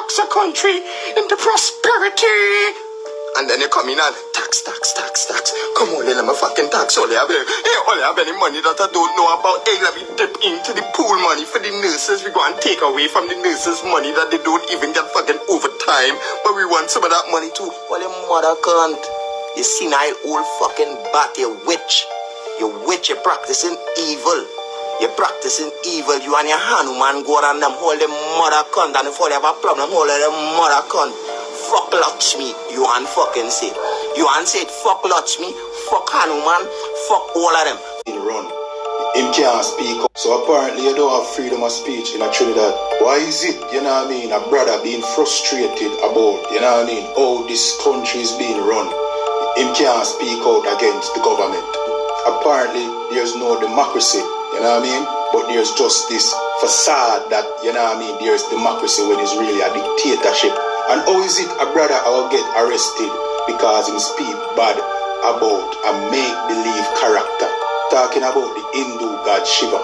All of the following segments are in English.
tax a country into prosperity. And then you come in and tax. Come on, let me fucking tax all you have. All you have any money that I don't know about. Hey, let me dip into the pool money for the nurses. We go and take away from the nurses money that they don't even get fucking overtime. But we want some of that money too. Well, your mother can't. You senile old fucking bat, you witch. You witch, you're practicing evil. You're practicing evil. You and your Hanuman go around them hold the mother cunt. And if you have a problem, hold the mother cunt. Fuck Lakshmi, you and fucking say. You and say fuck Lakshmi, fuck Hanuman, fuck all of them. Run. Him can't speak up. So apparently you don't have freedom of speech in a Trinidad. Why is it, you know what I mean, a brother being frustrated about, you know what I mean, how this country is being run? Him can't speak out against the government. Apparently there's no democracy, you know what I mean? But there's just this facade that, you know what I mean, there's democracy when it's really a dictatorship. And how is it a brother will get arrested because he speak bad about a make-believe character, talking about the Hindu god Shiva?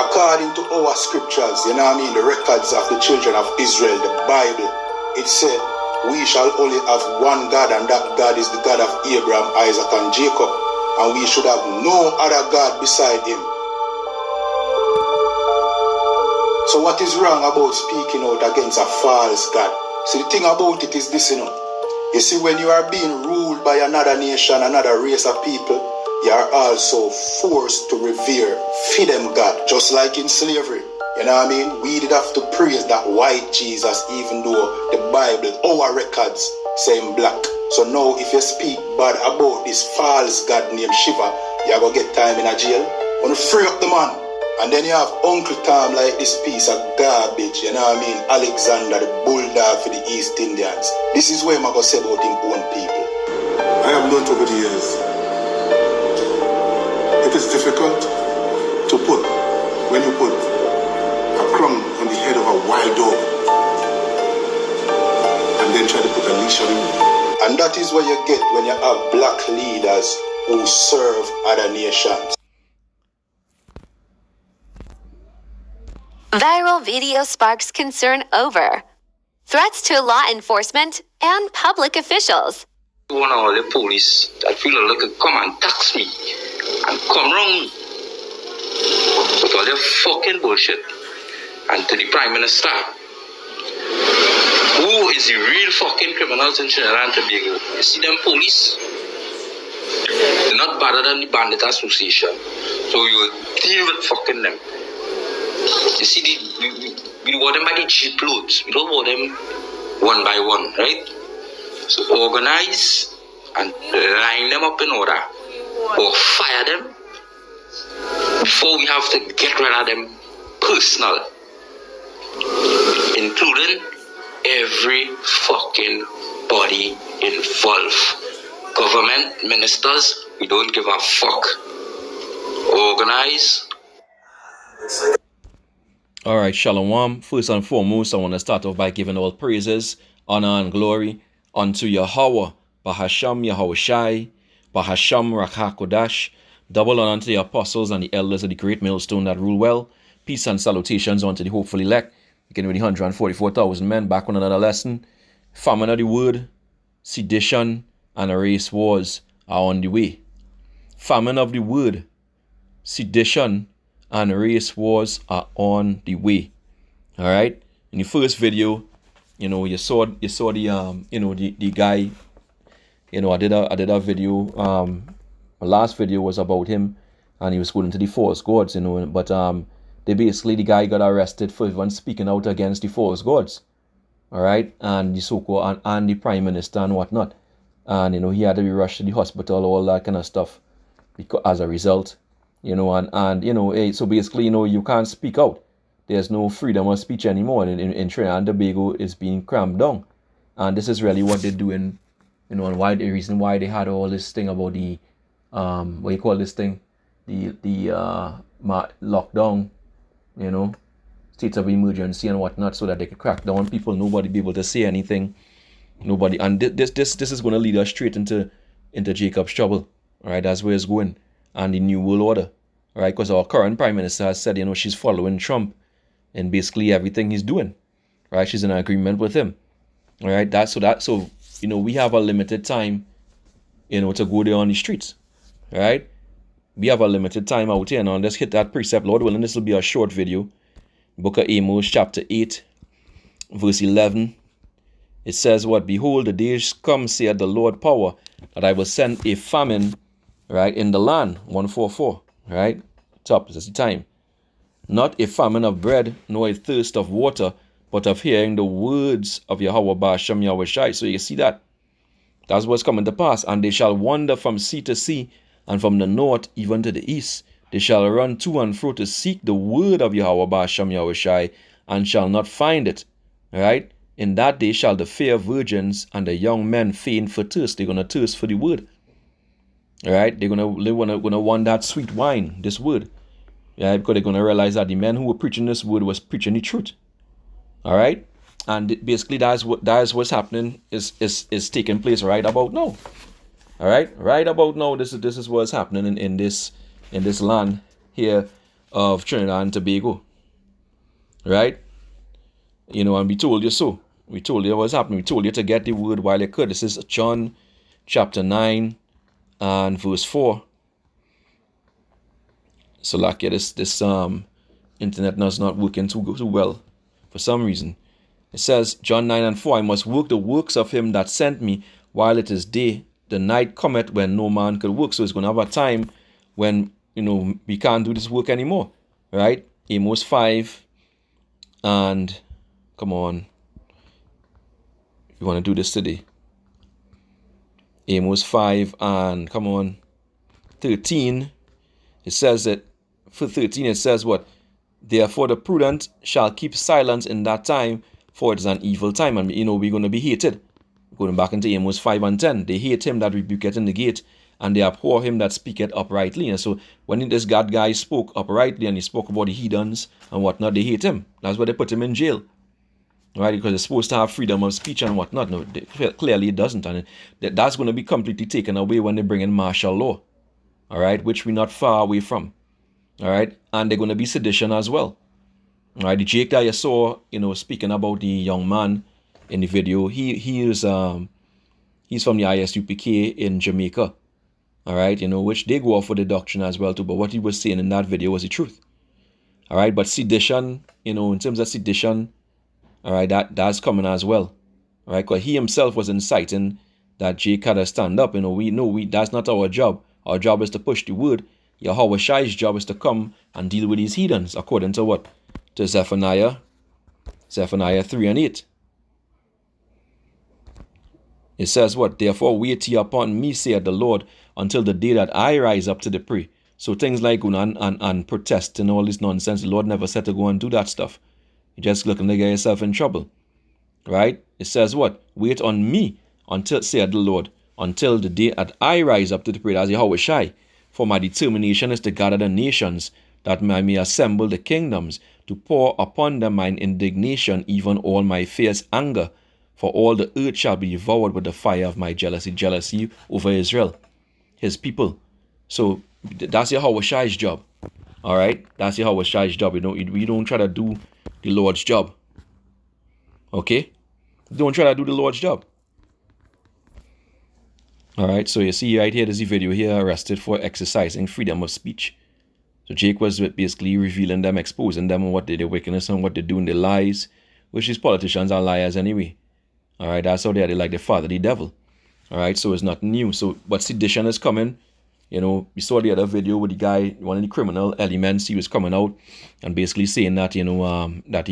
According to our scriptures, you know what I mean, the records of the children of Israel, the Bible, it said, we shall only have one God, and that God is the God of Abraham, Isaac, and Jacob, and we should have no other God beside him. So what is wrong about speaking out against a false God? See, the thing about it is this, you know. You see, when you are being ruled by another nation, another race of people, you are also forced to revere, feed them God, just like in slavery. You know what I mean? We did have to praise that white Jesus, even though the Bible, our records, say him black. So now, if you speak bad about this false God named Shiva, you're going to get time in a jail. Want to free up the man. And then you have Uncle Tom like this piece of garbage, you know what I mean? Alexander, the bulldog for the East Indians. This is what I'm going to say about him own people. I have learned over the years, it is difficult to put, when you put a crumb on the head of a wild dog and then try to put a leash on him. And that is what you get when you have black leaders who serve other nations. Viral video sparks concern over threats to law enforcement and public officials. One of the police that feel like come and tax me and come wrong with all their fucking bullshit. And to the Prime Minister, who is the real fucking criminals in Trinidad and Tobago? You see them police? They're not better than the Bandit Association. So you deal with fucking them. You see, we want them by the Jeep loads. We don't want them one by one, right? So organize and line them up in order or fire them before we have to get rid of them personal, including every fucking body involved. Government, ministers, we don't give a fuck. Organize. Alright, Shalom. First and foremost, I want to start off by giving all praises, honor, and glory unto Yahweh, Bahasham Yahweh Shai, Bahasham Rakha. Double honor unto the apostles and the elders of the great millstone that rule well. Peace and salutations unto the hopeful elect. Again with the 144,000 men back on another lesson. Famine of the word, sedition, and race wars are on the way. Famine of the word, sedition, and race wars are on the way. All right. In the first video, you know, you saw the the guy. You know, I did a video. My last video was about him, and he was going to the false gods. You know, but they basically, the guy got arrested for even speaking out against the false gods. All right, and the so-called and the prime minister and whatnot, and you know, he had to be rushed to the hospital, all that kind of stuff, because as a result. You know, and you know, so basically, you know, you can't speak out. There's no freedom of speech anymore. In Trinidad and Tobago is being cramped down. And this is really what they're doing, you know, and why the reason why they had all this thing about the, what you call this thing? The lockdown, you know, states of emergency and whatnot, so that they could crack down on people, nobody be able to say anything. Nobody, and this is going to lead us straight into Jacob's trouble. All right, that's where it's going. And the New World Order, right? Because our current Prime Minister has said, you know, she's following Trump, in basically everything he's doing, right? She's in agreement with him, all right? So we have a limited time, to go there on the streets, right? We have a limited time out here. Now let's hit that precept, Lord willing. This will be a short video. Book of Amos, chapter 8, verse 11. It says what? Behold, the days come, saith the Lord power, that I will send a famine, right, in the land. 144, right? Top, that's the time. Not a famine of bread, nor a thirst of water, but of hearing the words of Yahweh Ba'ashem Yahweh Shai. So you see that. That's what's coming to pass. And they shall wander from sea to sea, and from the north even to the east. They shall run to and fro to seek the word of Yahweh Ba'ashem Yahweh Shai, and shall not find it. Right? In that day shall the fair virgins and the young men faint for thirst. They're going to thirst for the word. Right? They're going to want that sweet wine, this word. Yeah, because they're going to realize that the men who were preaching this word was preaching the truth. All right? And basically that is what's happening, is taking place right about now. All right? Right about now, this is what's happening in this land here of Trinidad and Tobago. Right? And we told you so. We told you what's happening. We told you to get the word while you could. This is John chapter 9 and verse 4. So like this internet is not working too well for some reason. It says John 9 and 4, I must work the works of him that sent me while it is day. The night cometh when no man could work. So it's going to have a time when we can't do this work anymore. Right? Amos 5 and come on. You want to do this today. Amos 5 and come on 13. It says that for 13 it says what? Therefore the prudent shall keep silence in that time, for it is an evil time. And we're going to be hated. Going back into Amos 5 and 10. They hate him that rebuketh in the gate, and they abhor him that speaketh uprightly. And so when this God guy spoke uprightly and he spoke about the heathens and whatnot, they hate him. That's why they put him in jail. Right? Because it's supposed to have freedom of speech and whatnot. No, clearly it doesn't. And that's going to be completely taken away when they bring in martial law. All right? Which we're not far away from. All right? And they're going to be sedition as well. All right? The Jake that you saw, speaking about the young man in the video, he's from the ISUPK in Jamaica. All right? Which they go off with the doctrine as well too. But what he was saying in that video was the truth. All right? But sedition, in terms of sedition, all right, that's coming as well. All right? Because he himself was inciting that Jake had to stand up. We know that's not our job. Our job is to push the word. Yahweh Shai's job is to come and deal with these heathens, according to what? To Zephaniah 3 and 8. It says what? Therefore wait ye upon me, saith the Lord, until the day that I rise up to the prey. So things like going and protest and all this nonsense, the Lord never said to go and do that stuff. You're just looking to get yourself in trouble. Right? It says what? Wait on me, until, saith the Lord, until the day that I rise up to the prey, as Yahweh Shai. For my determination is to gather the nations, that I may assemble the kingdoms, to pour upon them mine indignation, even all my fierce anger. For all the earth shall be devoured with the fire of my jealousy over Israel, his people. So that's Yahweh Shai's job. All right? That's Yahweh Shai's job. We don't try to do the Lord's job. Okay? Don't try to do the Lord's job. All right, so you see right here, there's a video here, arrested for exercising freedom of speech. So Jake was basically revealing them, exposing them on what their wickedness and what they're doing, their lies, which these politicians are liars anyway. All right, that's how they are. They like the father, the devil. All right, so it's not new. So, but sedition is coming. We saw the other video with the guy, one of the criminal elements. He was coming out and basically saying that that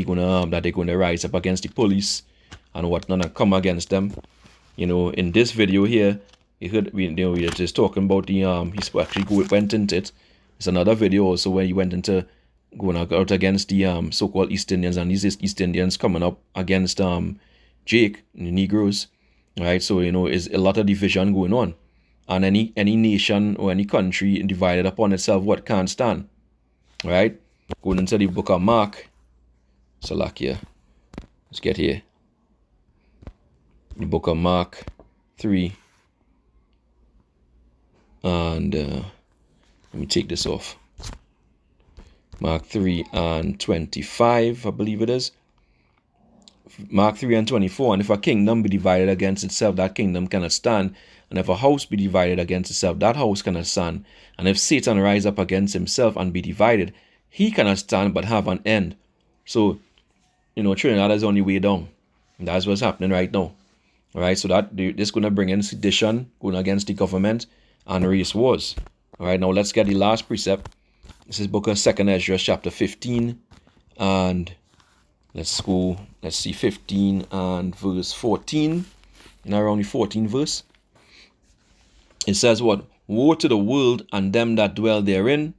they're gonna rise up against the police and whatnot and come against them. In this video here, you heard we were just talking about the he actually went into it. It's another video also where he went into going out against the so-called East Indians, and these East Indians coming up against Jake and the Negroes. Right, so is a lot of division going on. And any nation or any country divided upon itself, what can't stand. Right? Going into the book of Mark. So like here. Let's get here. The book of Mark 3. And let me take this off. Mark 3 and 25, I believe it is. Mark 3 and 24, and if a kingdom be divided against itself, that kingdom cannot stand. And if a house be divided against itself, that house cannot stand. And if Satan rise up against himself and be divided, he cannot stand but have an end. So, Trinidad is on the way down. And that's what's happening right now. All right, so this is going to bring in sedition, going against the government, and race wars. All right, now let's get the last precept. This is book of 2nd Ezra, chapter 15, and let's see 15 and verse 14, around the 14th verse. It says what? Woe to the world and them that dwell therein,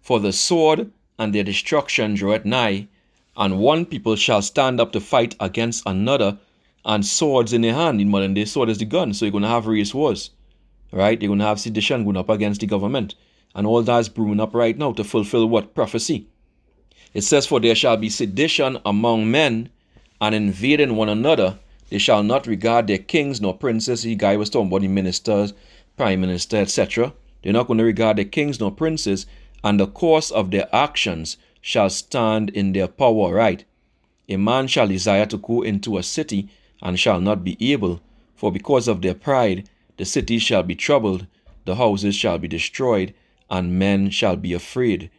for the sword and their destruction draweth nigh, and one people shall stand up to fight against another, and swords in their hand. In modern day, sword is the gun, so you're going to have race wars, right? You're going to have sedition going up against the government, and all that is brewing up right now to fulfill what? Prophecy. It says, for there shall be sedition among men, and invading one another. They shall not regard their kings nor princes. The guy was talking about the ministers, prime minister, etc. They're not going to regard their kings nor princes, and the course of their actions shall stand in their power, right? A man shall desire to go into a city, and shall not be able, for because of their pride the city shall be troubled, the houses shall be destroyed, and men shall be afraid.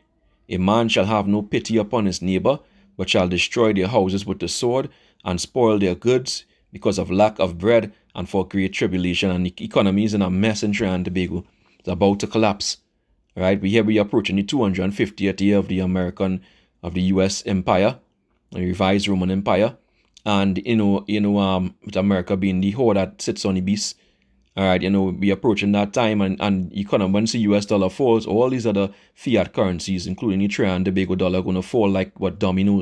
A man shall have no pity upon his neighbor, but shall destroy their houses with the sword, and spoil their goods, because of lack of bread, and for great tribulation. And the economy is in a mess in Trinidad and Tobago. It's about to collapse. Right? We are approaching the 250th year of the U.S. Empire, the revised Roman Empire. And, with America being the whore that sits on the beast. All right, we approaching that time, and once the US dollar falls, all these other fiat currencies, including the Trinidad and Tobago dollar, are going to fall like what dominoes.